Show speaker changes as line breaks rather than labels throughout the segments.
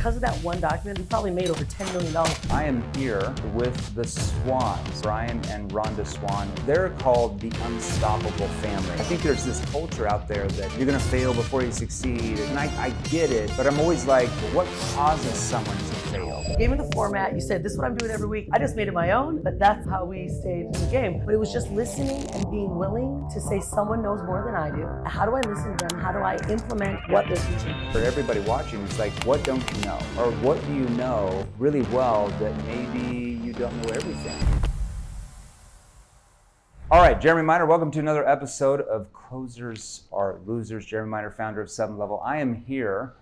because of that one document, we probably made over $10 million.
I am here with the Swans, Brian and Rhonda Swan. They're called the unstoppable family. I think there's this culture out there that you're gonna fail before you succeed, and I get it, but I'm always like, what causes someone to fail?
You gave me the format, you said, this is what I'm doing every week. I just made it my own, but that's how we stayed in the game. But it was just listening and being willing to say someone knows more than I do. How do I listen to them? How do I implement what they're teaching?
For everybody watching, it's like, what don't you know? Or what do you know really well that maybe you don't know everything? All right, Jeremy Miner, welcome to another episode of Closers Are Losers. Jeremy Miner, founder of 7 Level. I am here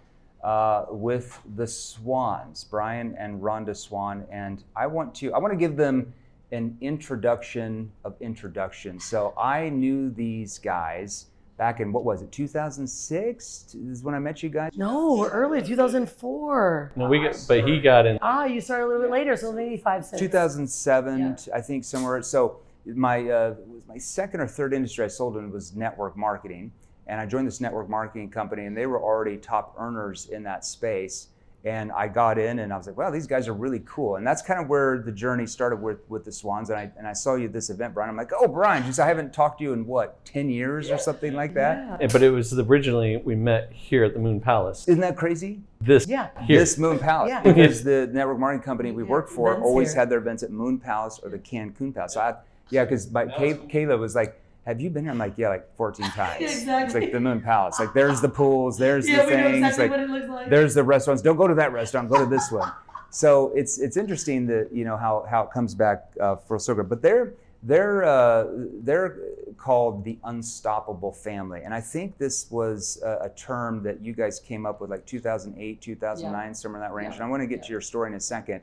with the Swans, Brian and Rhonda Swan, and I want to give them an introduction of introductions. So I knew these guys back in, what was it, 2006 is when I met you guys?
No, we're early, 2004.
No, but he got in.
You started a little bit later, so maybe 5, 6.
2007,
Yeah.
I think, somewhere. So my second or third industry I sold in was network marketing. And I joined this network marketing company, and they were already top earners in that space. And I got in, and I was like, wow, these guys are really cool. And that's kind of where the journey started with the Swans. And I saw you at this event, Brian. I'm like, oh, Brian, I haven't talked to you in what, 10 years or something like that?
Yeah.
But it was originally, we met here at the Moon Palace.
Isn't that crazy?
Yeah.
Here.
This Moon Palace,
Yeah.
because the network marketing company we worked for
Events
always
here.
had their events at Moon Palace or the Cancun Palace. So because Kayla was like, have you been here? I'm like, yeah, like 14 times.
Exactly.
It's like the Moon Palace. Like there's the pools, there's the
Yeah, we know
things.
exactly
like,
what it looks like.
there's the restaurants. Don't go to that restaurant. Go to this one. So it's interesting that how it comes back full circle. But they're called the unstoppable family, and I think this was a term that you guys came up with like 2008, 2009, somewhere in that range. And I want to get to your story in a second.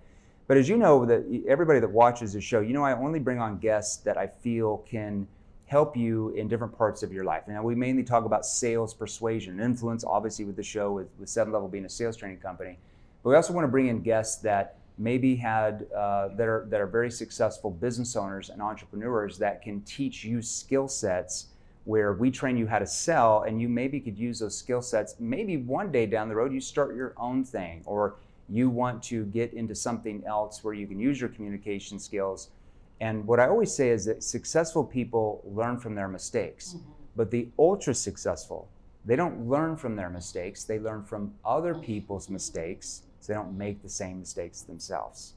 But as you know, that everybody that watches the show, I only bring on guests that I feel can help you in different parts of your life. Now, we mainly talk about sales, persuasion, influence, obviously with the show, with 7 Level being a sales training company. But we also want to bring in guests that maybe that are very successful business owners and entrepreneurs that can teach you skill sets where we train you how to sell, and you maybe could use those skill sets. Maybe one day down the road, you start your own thing, or you want to get into something else where you can use your communication skills. And what I always say is that successful people learn from their mistakes, but the ultra successful, they don't learn from their mistakes, they learn from other people's mistakes, so they don't make the same mistakes themselves.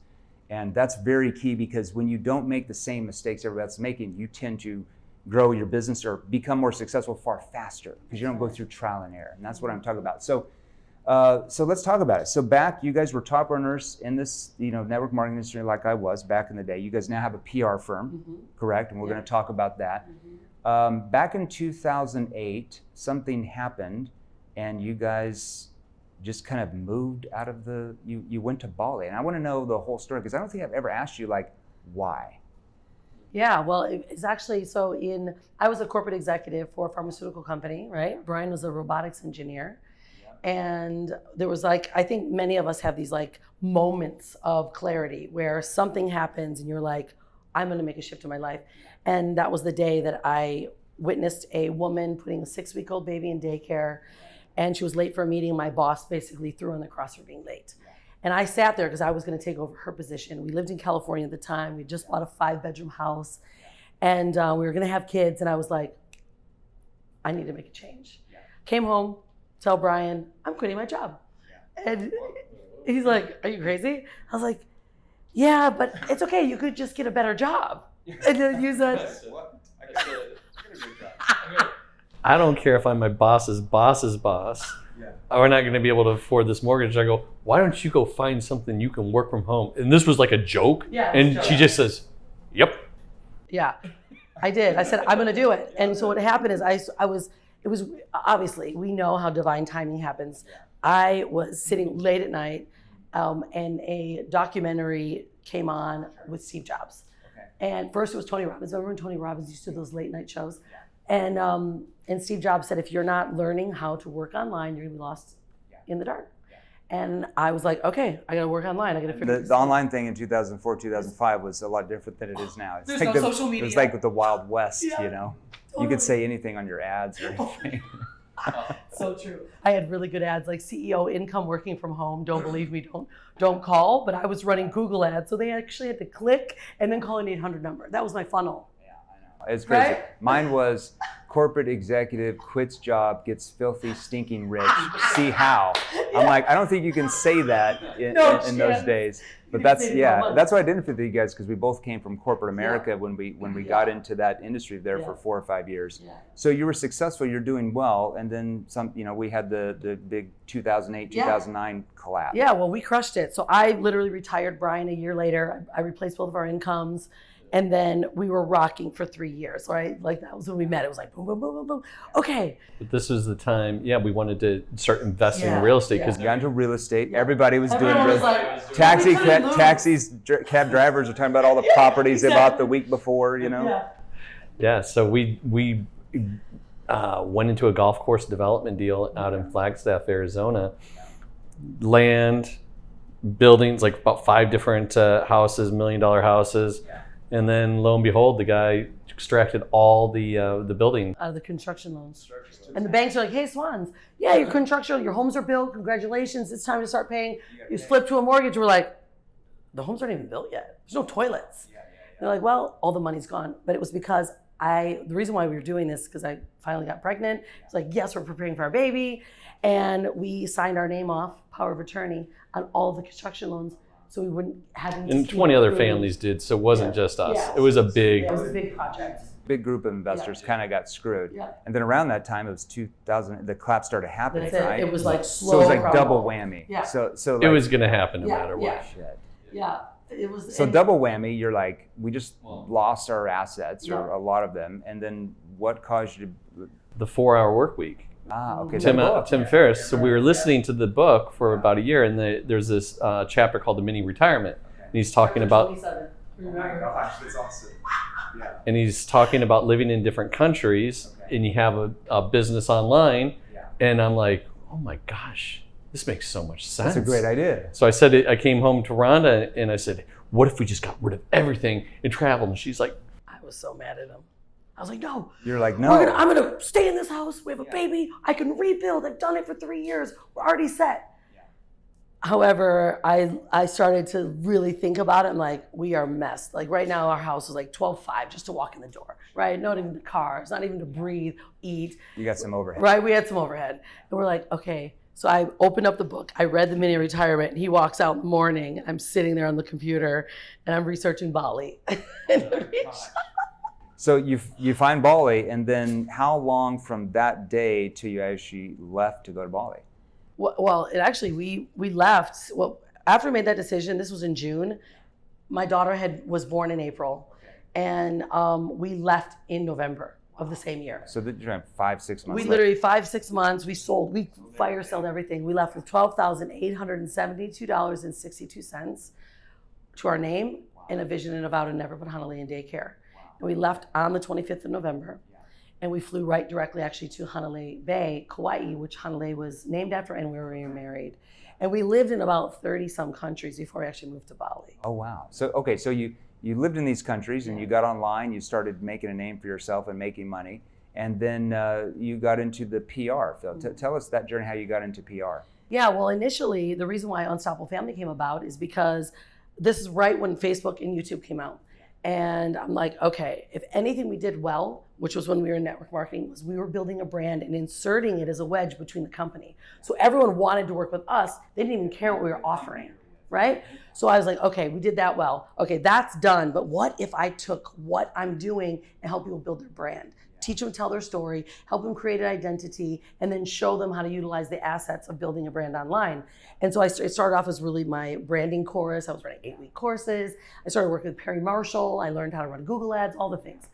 And that's very key, because when you don't make the same mistakes everybody else is making, you tend to grow your business or become more successful far faster, because you don't go through trial and error. And that's what I'm talking about. So let's talk about it. So back, you guys were top earners in this, network marketing industry like I was back in the day. You guys now have a PR firm, correct? And we're going to talk about that. Back in 2008, something happened, and you guys just kind of moved out of you went to Bali. And I want to know the whole story, because I don't think I've ever asked you, like, why?
Yeah, well, it's actually, I was a corporate executive for a pharmaceutical company, right? Brian was a robotics engineer. And there was I think many of us have these moments of clarity where something happens and you're like, I'm gonna make a shift in my life. And that was the day that I witnessed a woman putting a 6-week-old baby in daycare, and she was late for a meeting. My boss basically threw her in the cross for being late. And I sat there because I was gonna take over her position. We lived in California at the time. We just bought a 5-bedroom house, and we were gonna have kids. And I was like, I need to make a change. Came home, tell Brian, I'm quitting my job. And he's like, are you crazy? I was like, yeah, but it's okay. You could just get a better job. And then use that.
I don't care if I'm my boss's boss's boss. We're not going to be able to afford this mortgage. I go, why don't you go find something you can work from home? And this was like a joke.
Yeah,
and she just says, yep.
Yeah, I did. I said, I'm going to do it. And so what happened is it was obviously, we know how divine timing happens. I was sitting late at night, and a documentary came on with Steve Jobs. And first it was Tony Robbins. Remember when Tony Robbins used to do those late night shows? And Steve Jobs said, if you're not learning how to work online, you're gonna be lost in the dark. And I was like, okay, I gotta work online. I gotta figure
The online thing in 2004, 2005 was a lot different than it is now. It's
There's
like
no social media.
It was like with the Wild West,
Yeah.
You could say anything on your ads or anything.
So true. I had really good ads like CEO income working from home. Don't believe me, don't call. But I was running Google ads, so they actually had to click and then call an 800 number. That was my funnel.
Yeah, I know. It's crazy.
Right?
Mine was corporate executive quits job, gets filthy, stinking rich. See how? I'm like, I don't think you can say that in those days. But that's why I didn't fit with you guys, because we both came from corporate America when we got into that industry there for 4 or 5 years. Yeah. So you were successful, you're doing well, and then we had the big 2008, 2009 collapse.
Yeah, well, we crushed it. So I literally retired Brian a year later. I replaced both of our incomes. And then we were rocking for 3 years, right? Like that was when we met. It was like boom, boom, boom, boom, boom. Okay.
But this was the time, we wanted to start investing in real estate because
got into real estate. Everybody was doing real estate. Taxis, cab drivers are talking about all the properties they bought the week before,
Yeah. So we went into a golf course development deal out in Flagstaff, Arizona. Land, buildings, like about 5 different houses, $1 million houses. And then lo and behold, the guy extracted all the building
out of the construction loans. And the banks are like, hey, Swans, your construction, your homes are built. Congratulations. It's time to start paying. You flip to a mortgage. We're like, the homes aren't even built yet. There's no toilets. They're like, well, all the money's gone. But it was because the reason why we were doing this, because I finally got pregnant. It's like, yes, we're preparing for our baby. And we signed our name off, power of attorney, on all of the construction loans. So we wouldn't have any.
And 20 other families did, so it wasn't just us. It was a big.
It was a big project.
Big group of investors kind of got screwed. And then around that time, it was 2000. The collapse started happening, right?
It was like slow.
So it was like double whammy. So
it was going to happen no matter what.
Yeah. It was.
So double whammy. You're like, we just lost our assets, or a lot of them, and then what caused you to?
The 4-hour work week.
Okay.
Tim Ferriss. So we were listening to the book for about a year, and there's this chapter called The Mini Retirement, and he's talking about.
Oh my gosh, that's awesome. Yeah.
And he's talking about living in different countries, and you have a business online, and I'm like, oh my gosh, this makes so much sense.
That's a great idea.
So I came home to Rhonda, and I said, what if we just got rid of everything and traveled? And she's like,
I was so mad at him. I was like, no.
You're like, no.
I'm going to stay in this house. We have a baby. I can rebuild. I've done it for 3 years. We're already set. However, I started to really think about it. I'm like, we are messed. Like right now, our house is like $12,500 just to walk in the door, right? Not even the car. It's not even to breathe, eat.
You got some overhead.
Right, we had some overhead. And we're like, okay. So I opened up the book. I read The Mini Retirement. And he walks out in the morning. And I'm sitting there on the computer and I'm researching Bali.
So you find Bali, and then how long from that day to you actually left to go to Bali?
Well, it actually, we left. Well, after we made that decision, this was in June. My daughter was born in April, and we left in November of the same year.
So that you're 5-6 months.
We literally 5-6 months. We fire sold everything. We left with $12,872.62 to our name and a vision and a vow to never put Hanalei in daycare. And we left on the 25th of November, and we flew right directly actually to Hanalei Bay, Kauai, which Hanalei was named after, and we were married. And we lived in about 30 some countries before we actually moved to Bali.
Oh, wow. So, okay, so you lived in these countries, and you got online, you started making a name for yourself and making money, and then you got into the PR field. Tell us that journey, how you got into PR.
Yeah, well, initially, the reason why Unstoppable Family came about is because this is right when Facebook and YouTube came out. And I'm like, okay, if anything we did well, which was when we were in network marketing, was we were building a brand and inserting it as a wedge between the company. So everyone wanted to work with us. They didn't even care what we were offering, right? So I was like, okay, we did that well. Okay, that's done. But what if I took what I'm doing and help people build their brand? Teach them to tell their story, help them create an identity, and then show them how to utilize the assets of building a brand online. And so it started off as really my branding course. I was running 8-week courses. I started working with Perry Marshall. I learned how to run Google ads, all the things.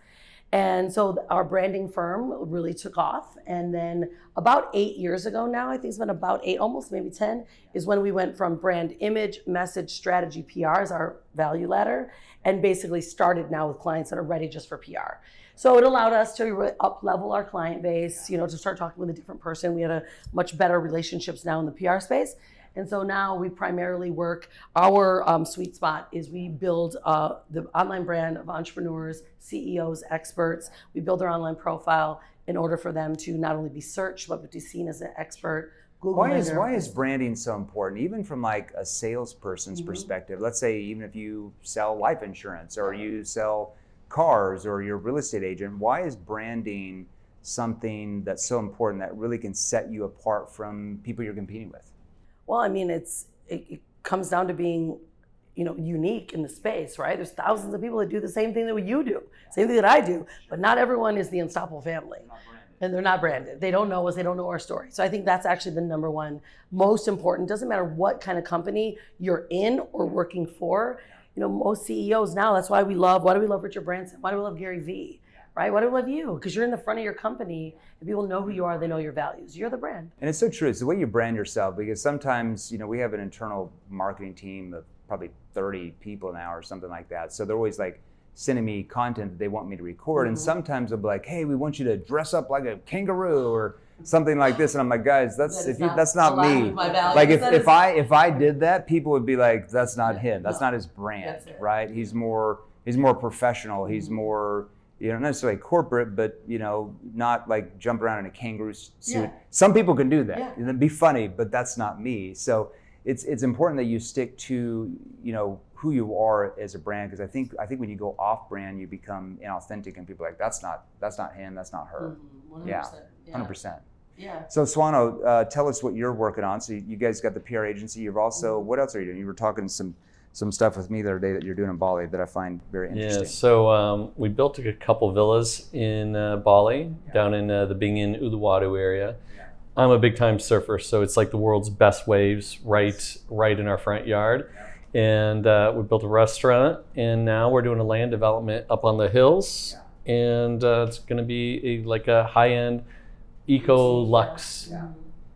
And so our branding firm really took off. And then about 8 years ago now, I think it's been about 8, almost maybe 10, is when we went from brand image, message, strategy, PR as our value ladder, and basically started now with clients that are ready just for PR. So it allowed us to up-level our client base, to start talking with a different person. We had a much better relationships now in the PR space. And so now we primarily work, our sweet spot is we build the online brand of entrepreneurs, CEOs, experts. We build their online profile, in order for them to not only be searched, but to be seen as an expert. Google
Why is branding so important? Even from like a salesperson's perspective, let's say even if you sell life insurance or you sell cars or you're a real estate agent, why is branding something that's so important that really can set you apart from people you're competing with?
Well, I mean, it comes down to being, unique in the space, right? There's thousands of people that do the same thing that you do, same thing that I do, but not everyone is the Unstoppable family. And they're not branded. They don't know us, they don't know our story. So I think that's actually the number one most important. Doesn't matter what kind of company you're in or working for. Most CEOs now, that's why do we love Richard Branson? Why do we love Gary Vee? Right? Why do we love you? Because you're in the front of your company and people know who you are, they know your values. You're the brand.
And it's so true. It's the way you brand yourself, because sometimes, we have an internal marketing team of probably 30 people now or something like that. So they're always like sending me content that they want me to record. And sometimes they'll be like, hey, we want you to dress up like a kangaroo or something like this. And I'm like, guys, that's not me. Like if I did that, people would be like, that's not him. That's not his brand, right? He's more professional. He's more, not necessarily corporate, but not like jump around in a kangaroo suit. Yeah. Some people can do that. Yeah. It'd be funny, but that's not me. So it's important that you stick to, who you are as a brand, because I think when you go off brand, you become inauthentic and people are like, that's not him, that's not her.
100%.
Yeah, 100%.
Yeah.
So Swano, tell us what you're working on. So you guys got the PR agency. You've also, what else are you doing? You were talking some stuff with me the other day that you're doing in Bali that I find very interesting.
Yeah, so we built a couple villas in Bali, down in the Bingin Uluwatu area. I'm a big time surfer, so it's like the world's best waves right in our front yard. And we built a restaurant, and now we're doing a land development up on the hills, and it's going to be a high-end eco-luxe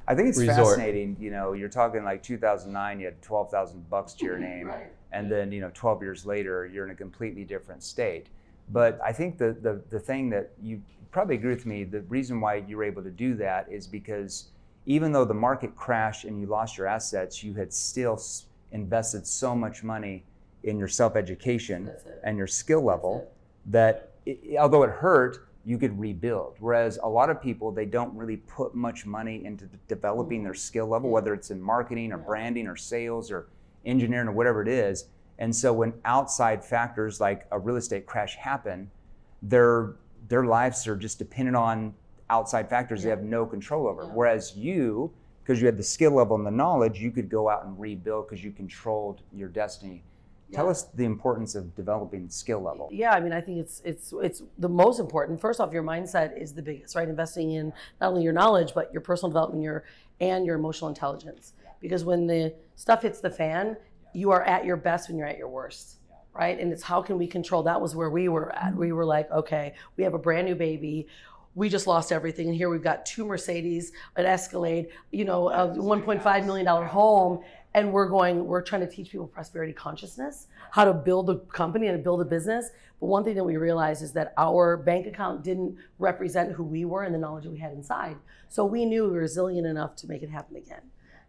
I think it's
resort.
Fascinating. You're talking like 2009, you had $12,000 to your name, and then 12 years later, you're in a completely different state. But I think the thing that you probably agree with me, the reason why you were able to do that is because even though the market crashed and you lost your assets, you had still invested so much money in your self-education and your skill level that although it hurt, you could rebuild. Whereas a lot of people, they don't really put much money into developing their skill level, whether it's in marketing or branding or sales or engineering or whatever it is. And so when outside factors like a real estate crash happen, their lives are just dependent on outside factors they have no control over. Whereas you, because you had the skill level and the knowledge, you could go out and rebuild because you controlled your destiny. Tell us the importance of developing skill level.
Yeah, I mean, I think it's the most important. First off, your mindset is the biggest, right? Investing in not only your knowledge, but your personal development, and your emotional intelligence. Because when the stuff hits the fan, you are at your best when you're at your worst, right? And it's how can we control? That was where we were at. We were like, okay, we have a brand new baby. We just lost everything. And here we've got 2 Mercedes, an Escalade, a $1.5 million home. And we're trying to teach people prosperity consciousness, how to build a company and to build a business. But one thing that we realized is that our bank account didn't represent who we were and the knowledge that we had inside. So we knew we were resilient enough to make it happen again.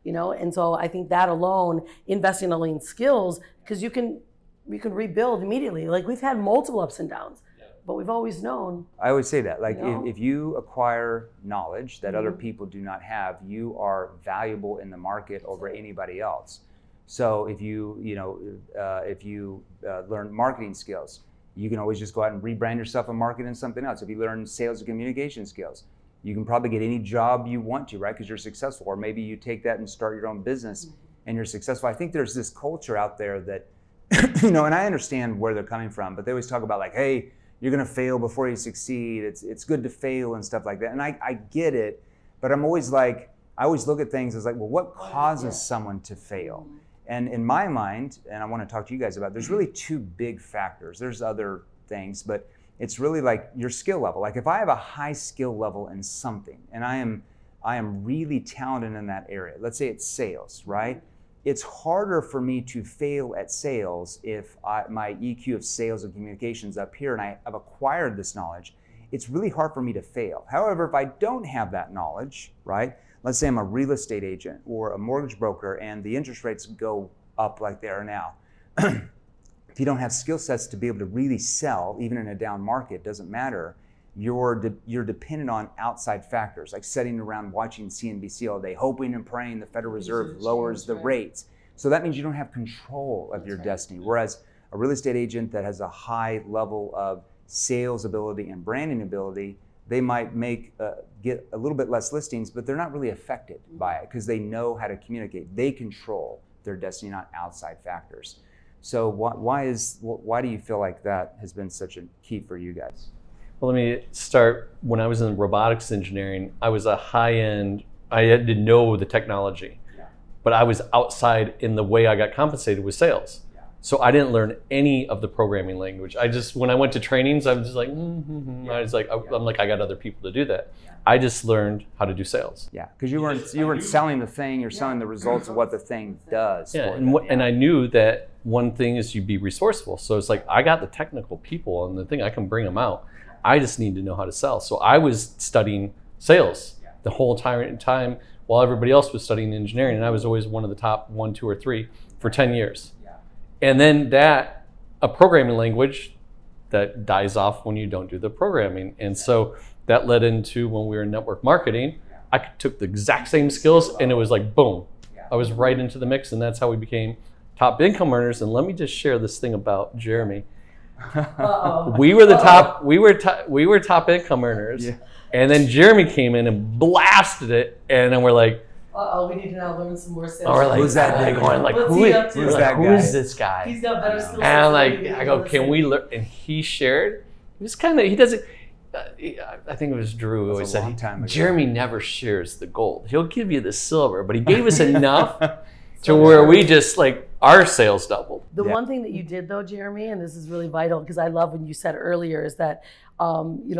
And so I think that alone, investing only in skills, because you can rebuild immediately. Like we've had multiple ups and downs. But we've always known.
I always say that, like if you acquire knowledge that other people do not have, you are valuable in the market over anybody else. So if you learn marketing skills, you can always just go out and rebrand yourself and market in something else. If you learn sales and communication skills, you can probably get any job you want to, right? Because you're successful. Or maybe you take that and start your own business and you're successful. I think there's this culture out there that, and I understand where they're coming from, but they always talk about like, hey, you're gonna fail before you succeed. It's good to fail and stuff like that. And I get it, but I'm always like, I always look at things as like, well, what causes someone to fail? And in my mind, and I wanna talk to you guys about, there's really 2 big factors. There's other things, but it's really like your skill level. Like if I have a high skill level in something and I am really talented in that area, let's say it's sales, right? It's harder for me to fail at sales if my EQ of sales and communications up here and I've acquired this knowledge. It's really hard for me to fail. However, if I don't have that knowledge, right? Let's say I'm a real estate agent or a mortgage broker and the interest rates go up like they are now. If you don't have skill sets to be able to really sell, even in a down market, doesn't matter, you're dependent on outside factors, like sitting around watching CNBC all day, hoping and praying the Federal Reserve lowers the rates. So that means you don't have control of your destiny. Whereas a real estate agent that has a high level of sales ability and branding ability, they might get a little bit less listings, but they're not really affected by it because they know how to communicate. They control their destiny, not outside factors. So why do you feel like that has been such a key for you guys?
Well, let me start. When I was in robotics engineering, I was a high-end, I had to know the technology, but I was outside in the way I got compensated with sales. So I didn't learn any of the programming language. When I went to trainings, I was just like, I'm like, I got other people to do that. I just learned how to do sales.
Yeah, because you weren't selling the thing, you're selling the results of what the thing does.
Yeah, and I knew that one thing is you be resourceful. So it's like, I got the technical people and the thing, I can bring them out. I just need to know how to sell. So I was studying sales the whole time while everybody else was studying engineering. And I was always one of the top 1, 2, or 3 for 10 years. And then a programming language that dies off when you don't do the programming. And so that led into when we were in network marketing, I took the exact same skills and it was like, boom, I was right into the mix. And that's how we became top income earners. And let me just share this thing about Jeremy. We were top income earners. Yeah. And then Jeremy came in and blasted it. And then we're like,
we need to now learn some more sales.
Or like,
who's that guy?
Going like, who is this guy?
He's got better skills.
And I go, can we learn? And he shared. He was he doesn't. I think it was Drew who always said, Jeremy never shares the gold. He'll give you the silver, but he gave us enough to where we just our sales doubled.
The one thing that you did though, Jeremy, and this is really vital because I love when you said earlier is that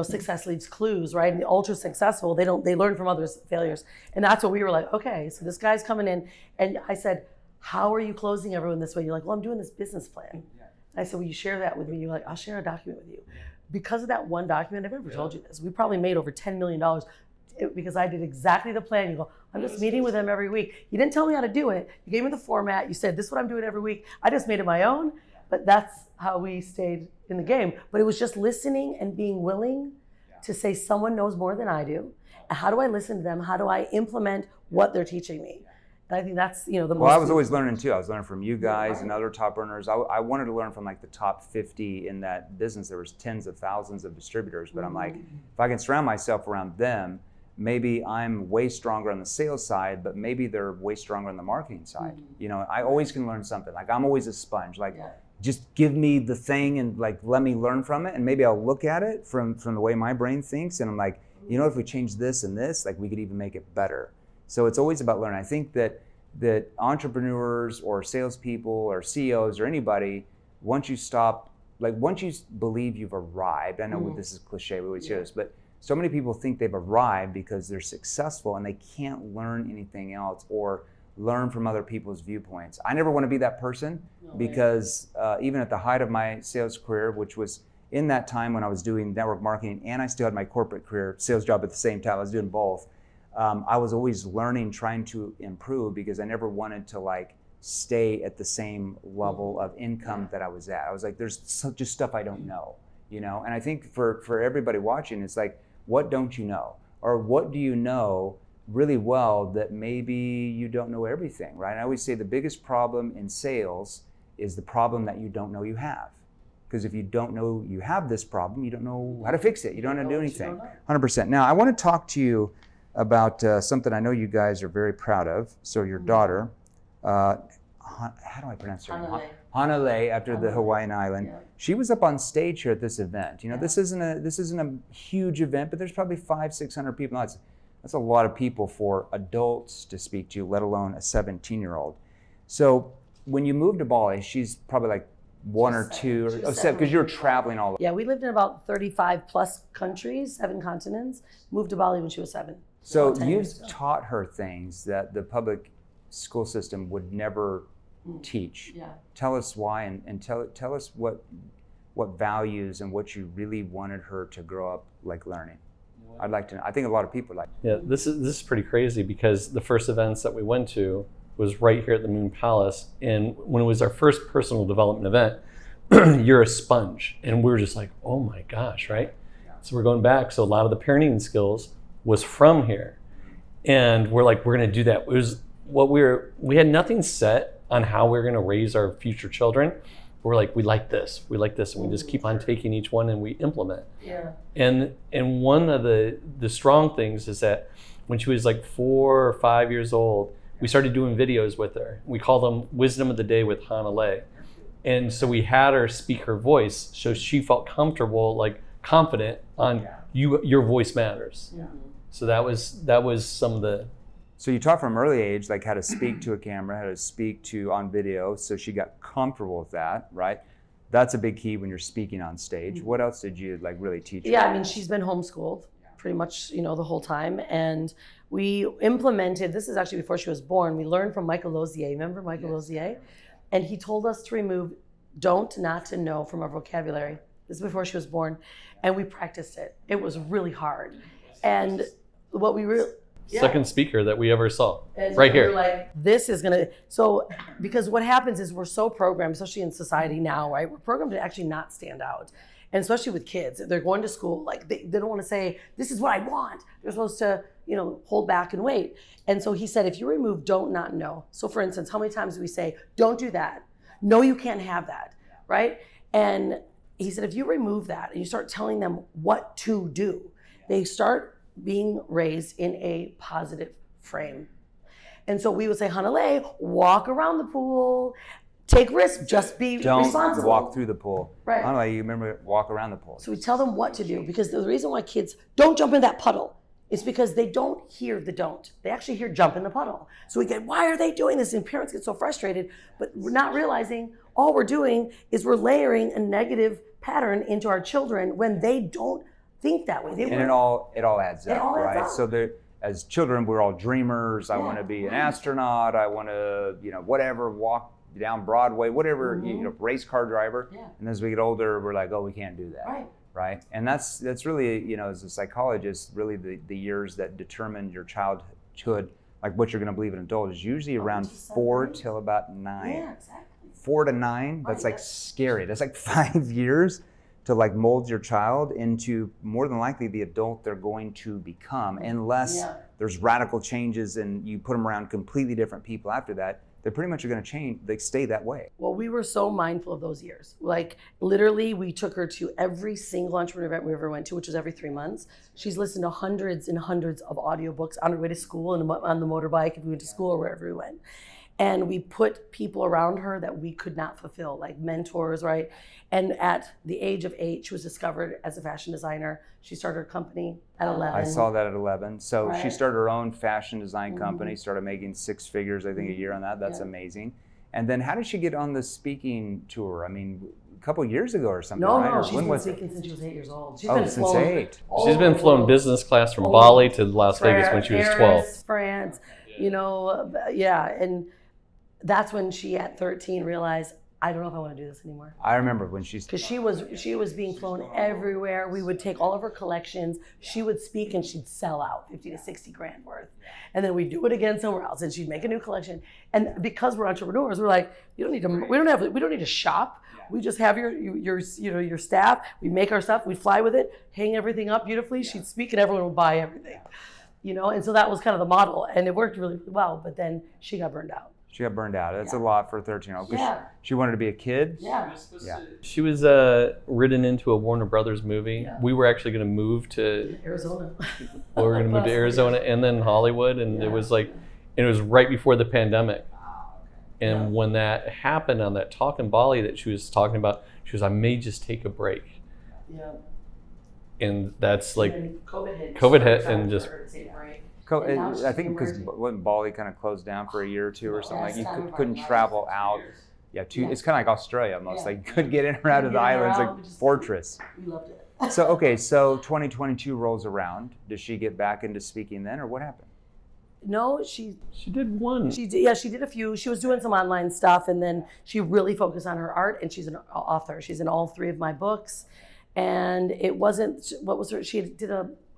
success leaves clues, right? And the ultra successful, they learn from others' failures. And that's what we were like, okay, so this guy's coming in. And I said, how are you closing everyone this way? You're like, well, I'm doing this business plan. Yeah. And I said, will you share that with me? You're like, I'll share a document with you. Because of that one document, I've never told you this, we probably made over $10 million because I did exactly the plan. You go, I'm just meeting with them every week. You didn't tell me how to do it. You gave me the format. You said, this is what I'm doing every week. I just made it my own. But that's how we stayed in the game. But it was just listening and being willing to say someone knows more than I do. And how do I listen to them? How do I implement what they're teaching me? And I think that's, the most.
Well, I was always learning too. I was learning from you guys and other top earners. I wanted to learn from the top 50 in that business. There was tens of thousands of distributors, but I'm like, if I can surround myself around them, maybe I'm way stronger on the sales side, but maybe they're way stronger on the marketing side. I always can learn something. I'm always a sponge. Just give me the thing and let me learn from it, and maybe I'll look at it from the way my brain thinks, and I'm like, if we change this and this, we could even make it better. So it's always about learning. I think that entrepreneurs or salespeople or CEOs or anybody, once you believe you've arrived, I know this is cliche, we always hear this, but so many people think they've arrived because they're successful and they can't learn anything else or learn from other people's viewpoints. I never want to be that person because even at the height of my sales career, which was in that time when I was doing network marketing and I still had my corporate career sales job at the same time, I was doing both. I was always learning, trying to improve because I never wanted to stay at the same level of income that I was at. I was like, there's just stuff I don't know, And I think for everybody watching, it's what don't you know? Or what do you know really well that maybe you don't know everything, right? I always say the biggest problem in sales is the problem that you don't know you have. Because if you don't know you have this problem, you don't know how to fix it. You don't know how to do anything. 100%. Now, I want to talk to you about something I know you guys are very proud of. So your daughter, how do I pronounce her name? Hanalei, after the Hawaiian island. Yeah. She was up on stage here at this event. This isn't a huge event, but there's probably 500-600 people. That's a lot of people for adults to speak to, let alone a 17-year-old. So when you moved to Bali, she's probably one or two, or seven, because you're traveling all over.
Yeah, we lived in about 35 plus countries, 7 continents. Moved to Bali when she was 7.
So you've taught her things that the public school system would never teach. Yeah. Tell us why, and tell us what values and what you really wanted her to grow up learning. I'd like to know. I think a lot of people like.
Yeah, this is pretty crazy because the first events that we went to was right here at the Moon Palace, and when it was our first personal development event, you're a sponge, and we were just like, oh my gosh, right? So we're going back. So a lot of the parenting skills was from here. And we're like, we're going to do that. It was what we had nothing set on how we're going to raise our future children. We're like, we like this, and we just keep on taking each one and we implement.
Yeah.
And one of the strong things is that when she was like 4 or 5 years old, we started doing videos with her. We call them Wisdom of the Day with Hanalei. And so we had her speak her voice, so she felt comfortable, like confident on your voice matters.
Yeah.
So that was some of the.
So you taught from an early age, like how to speak to a camera, how to speak to on video. So she got comfortable with that, right? That's a big key when you're speaking on stage. What else did you like really teach her?
Yeah, I mean, she's been homeschooled pretty much, the whole time. And we implemented, this is actually before she was born, we learned from Michael Lozier. Remember Michael Lozier? And he told us to remove don't, not, and no from our vocabulary. This is before she was born. And we practiced it. It was really hard. And what we really...
Second speaker that we ever saw,
and
right
we
here.
were like, this is gonna, so, because what happens is we're so programmed, especially in society now, right? We're programmed to actually not stand out. And especially with kids, they're going to school, like they don't wanna say, this is what I want. They're supposed to, hold back and wait. And so he said, if you remove don't, not, no. So for instance, how many times do we say, don't do that? No, you can't have that, right? And he said, if you remove that and you start telling them what to do, they start being raised in a positive frame. And so we would say, Hanalei, walk around the pool, take risks, just be responsible.
Don't walk through the pool.
Right.
Hanalei, you remember walk around the pool.
So we tell them what to do, because the reason why kids don't jump in that puddle is because they don't hear the don't. They actually hear jump in the puddle. So we get, why are they doing this? And parents get so frustrated, but we're not realizing all we're doing is we're layering a negative pattern into our children when they don't think that way.
And it all adds up,
all adds
right?
up.
So as children, we're all dreamers. I want to be an astronaut. I want to, whatever, walk down Broadway, whatever, race car driver.
Yeah.
And as we get older, we're like, oh, we can't do that.
Right.
Right. And that's really, as a psychologist, really the years that determine your childhood, like what you're going to believe in adult, is usually around 4 till about 9.
Yeah, exactly.
4 to 9. That's like scary. That's like 5 years to like mold your child into more than likely the adult they're going to become, unless there's radical changes and you put them around completely different people after that. They pretty much are going to change. They stay that way.
Well, we were so mindful of those years. Like literally, we took her to every single entrepreneur event we ever went to, which was every 3 months. She's listened to hundreds and hundreds of audiobooks on her way to school and on the motorbike if we went to school or wherever we went. And we put people around her that we could not fulfill, like mentors, right? And at the age of 8, she was discovered as a fashion designer. She started her company at 11.
I saw that at 11. So
Right.
she started her own fashion design company, started making 6 figures, I think, a year on that. That's amazing. And then how did she get on the speaking tour? I mean, a couple years ago or something, right?
No,
Or
she's
when
been
was it?
speaking since she was 8 years old. She's
Oh,
been
since
flown
8.
all
She's been
over the
flown
world.
business class from
Oh,
Bali to Las Vegas when she was 12.
Paris, France, and that's when she at 13 realized, I don't know if I want to do this anymore.
I remember when she's...
Because she was being flown everywhere. We would take all of her collections. She would speak and she'd sell out 50 to 60 grand worth. And then we'd do it again somewhere else and she'd make a new collection. And because we're entrepreneurs, we're like, we don't need to shop. We just have your staff. We make our stuff, we fly with it, hang everything up beautifully. She'd speak and everyone would buy everything. And so that was kind of the model and it worked really, really well, but then she got burned out.
She got burned out. That's a lot for a 13-year-old.
Yeah.
She wanted to be a kid.
Yeah.
She was written into a Warner Brothers movie.
Yeah.
We were actually going to move to
Arizona.
we were going to move to Arizona and then Hollywood, and it was right before the pandemic. And when that happened on that talk in Bali that she was talking about, she was, I may just take a break.
Yeah.
And that's like
And then COVID
hit and just.
And now
I think
she's
because
emerging.
when Bali kind of closed down for a year or two or something, like you
Yes.
couldn't travel out. Yeah, it's kind of like Australia almost.
Yeah.
Like you couldn't get in or out of the
Get in or
islands,
out,
like
we just-
fortress.
We loved it.
So 2022 rolls around. Does she get back into speaking then, or what happened?
No, she
did one.
she did a few. She was doing some online stuff, and then she really focused on her art. And she's an author. She's in all 3 of my books. And it wasn't what was her. She did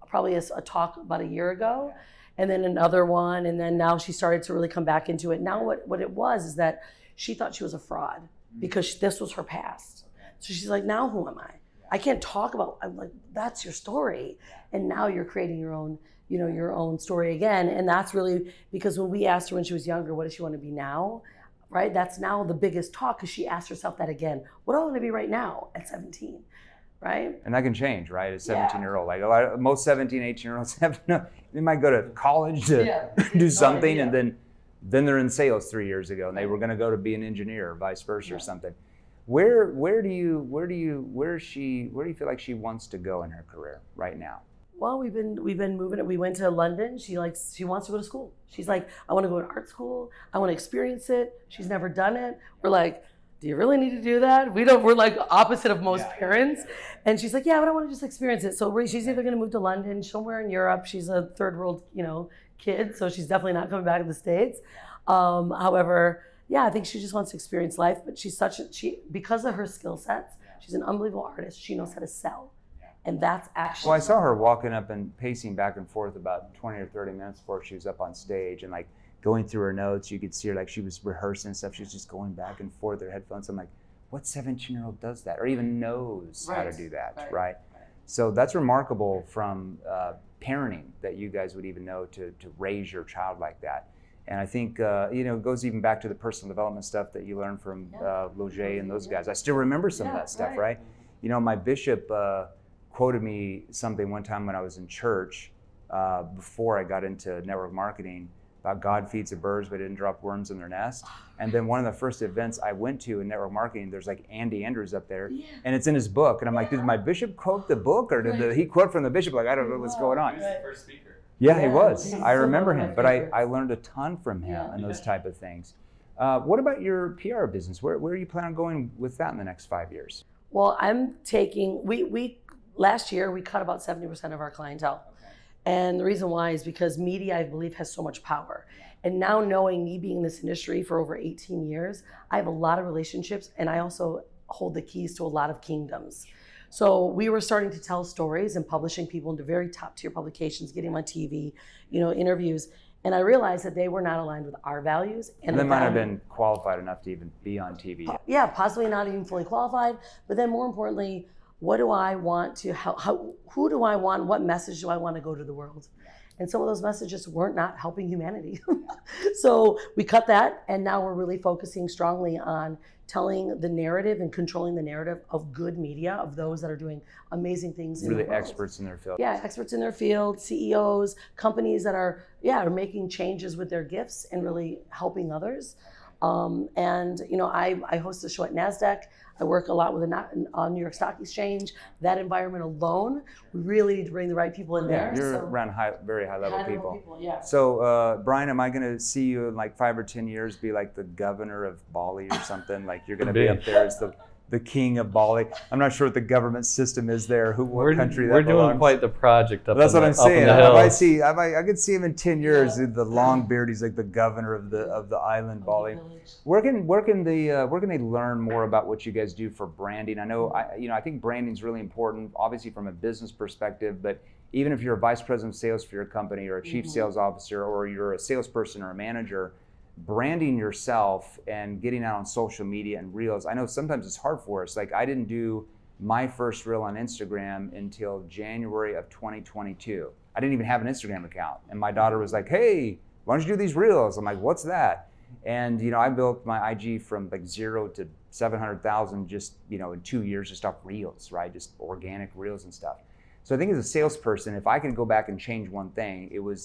probably a talk about a year ago, and then another one, and then now she started to really come back into it. Now what it was is that she thought she was a fraud because this was her past. So she's like, now who am I? I can't talk about, I'm like, that's your story. And now you're creating your own, your own story again. And that's really because when we asked her when she was younger, what does she want to be now? Right? That's now the biggest talk because she asked herself that again. What do I want to be right now at 17? Right?
And that can change, right? A 17-year-old, like most 17, 18-year-olds they might go to college to do something, and then they're in sales 3 years ago, and they were going to go to be an engineer, or vice versa, or something. Where do you feel like she wants to go in her career right now?
Well, we've been moving it. We went to London. She wants to go to school. She's like, I want to go to art school. I want to experience it. She's never done it. We're like, do you really need to do that? We're like opposite of most parents. And she's like, yeah, but I want to just experience it. So she's either going to move to London, somewhere in Europe. She's a third world, kid. So she's definitely not coming back to the States. However, yeah, I think she just wants to experience life, but because of her skill sets, she's an unbelievable artist. She knows how to sell. And that's actually.
Well, I saw her walking up and pacing back and forth about 20 or 30 minutes before she was up on stage, and like going through her notes. You could see her like she was rehearsing and stuff. She was just going back and forth with her headphones. I'm like, what 17-year-old does that or even knows how to do that, right? So that's remarkable from parenting that you guys would even know to raise your child like that. And I think, it goes even back to the personal development stuff that you learned from Loger and those guys. I still remember some of that stuff, right? My bishop quoted me something one time when I was in church before I got into network marketing about God feeds the birds but didn't drop worms in their nest. And then one of the first events I went to in network marketing, there's like Andy Andrews up there, and it's in his book. And I'm like, did my bishop quote the book, or did he quote from the bishop? Like, I don't know what's going on.
He was the first speaker.
Yeah, he was. I remember him, but I learned a ton from him and those type of things. What about your PR business? Where are you planning on going with that in the next 5 years?
Well, I'm taking, last year we cut about 70% of our clientele. And the reason why is because media, I believe, has so much power. And now knowing me being in this industry for over 18 years, I have a lot of relationships, and I also hold the keys to a lot of kingdoms. So we were starting to tell stories and publishing people into very top tier publications, getting them on TV, interviews. And I realized that they were not aligned with our values. And
they might have been qualified enough to even be on TV.
Yeah, possibly not even fully qualified. But then more importantly, what do I want to help? Who do I want? What message do I want to go to the world? And some of those messages weren't not helping humanity. So we cut that, and now we're really focusing strongly on telling the narrative and controlling the narrative of good media, of those that are doing amazing things in the world.
Really experts in their field.
Yeah, experts in their field, CEOs, companies that are making changes with their gifts and really helping others. I host a show at NASDAQ. I work a lot with on New York Stock Exchange. That environment alone, we really need to bring the right people in there.
You're around very high level people.
Yeah.
So, Brian, am I going to see you in like 5 or 10 years be like the governor of Bali or something? Like you're going to be up there as the king of Bali. I'm not sure what the government system is there. What country that
we're
belongs.
doing quite the project up.
That's what I'm saying.
I
could see him in 10 years. The long beard. He's like the governor of the island, Bali. Where can they learn more about what you guys do for branding? I think branding is really important, obviously from a business perspective, but even if you're a vice president of sales for your company or a chief sales officer or you're a salesperson or a manager, branding yourself and getting out on social media and reels. I know sometimes it's hard for us. Like I didn't do my first reel on Instagram until January of 2022. I didn't even have an Instagram account. And my daughter was like, hey, why don't you do these reels? I'm like, what's that? And I built my IG from like 0 to 700,000 just, in 2 years just off reels, right? Just organic reels and stuff. So I think as a salesperson, if I could go back and change one thing, it would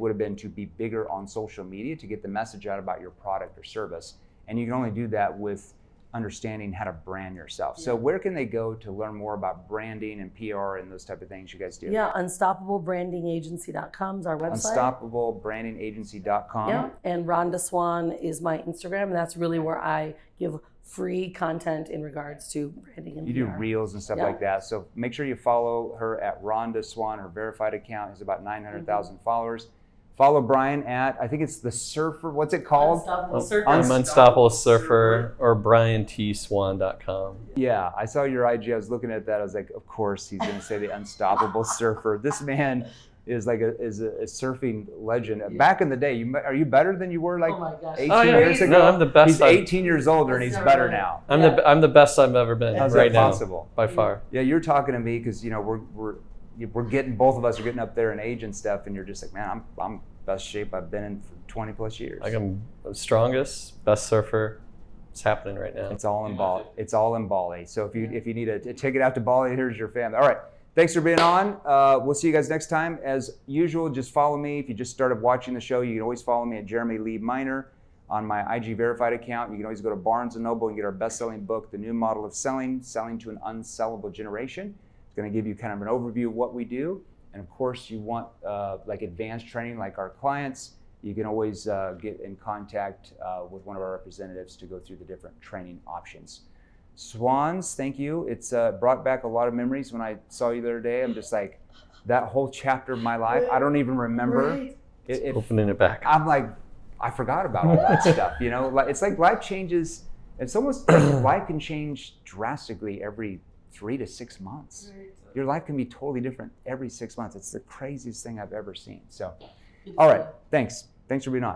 have been to be bigger on social media to get the message out about your product or service. And you can only do that with understanding how to brand yourself. So where can they go to learn more about branding and PR and those type of things you guys do?
Yeah, unstoppablebrandingagency.com is our website.
Unstoppablebrandingagency.com.
Yeah, and Rhonda Swan is my Instagram, and that's really where I give free content in regards to branding and PR.
You do reels and stuff like that. So make sure you follow her at Rhonda Swan. Her verified account has about 900,000 followers. Follow Brian at, I think it's the Surfer, what's it called?
Unstoppable Surfer.
I'm Unstoppable Surfer or BrianTSwan.com.
Yeah, I saw your IG. I was looking at that. I was like, of course he's going to say the Unstoppable Surfer. This man is like a surfing legend. Back in the day, are you better than you were like
Oh my gosh.
18 years ago?
No, I'm the best.
He's 18 years older and he's
That's
better
right.
now.
I'm the best I've ever been
How's
right
that
now,
possible?
by far.
Yeah, you're talking to me because we're getting, both of us are getting up there in age and stuff, and you're just like, man, I'm best shape I've been in for 20 plus years.
Like I'm the strongest, best surfer. It's happening right now.
It's all in Bali. It's all in Bali. So if you need a ticket out to Bali, here's your family. All right. Thanks for being on. We'll see you guys next time. As usual, just follow me. If you just started watching the show, you can always follow me at Jeremy Lee Minor on my IG verified account. You can always go to Barnes & Noble and get our best-selling book, The New Model of Selling to an Unsellable Generation. It's going to give you kind of an overview of what we do. And of course, you want like advanced training like our clients, you can always get in contact with one of our representatives to go through the different training options. Swans, thank you. It's brought back a lot of memories. When I saw you the other day, I'm just like, that whole chapter of my life, I don't even remember.
Right.
Opening it back.
I'm like, I forgot about all that stuff, you know? It's like life changes. It's almost like life can change drastically every 3 to 6 months. Your life can be totally different every 6 months. It's the craziest thing I've ever seen. So, all right, thanks. Thanks for being on.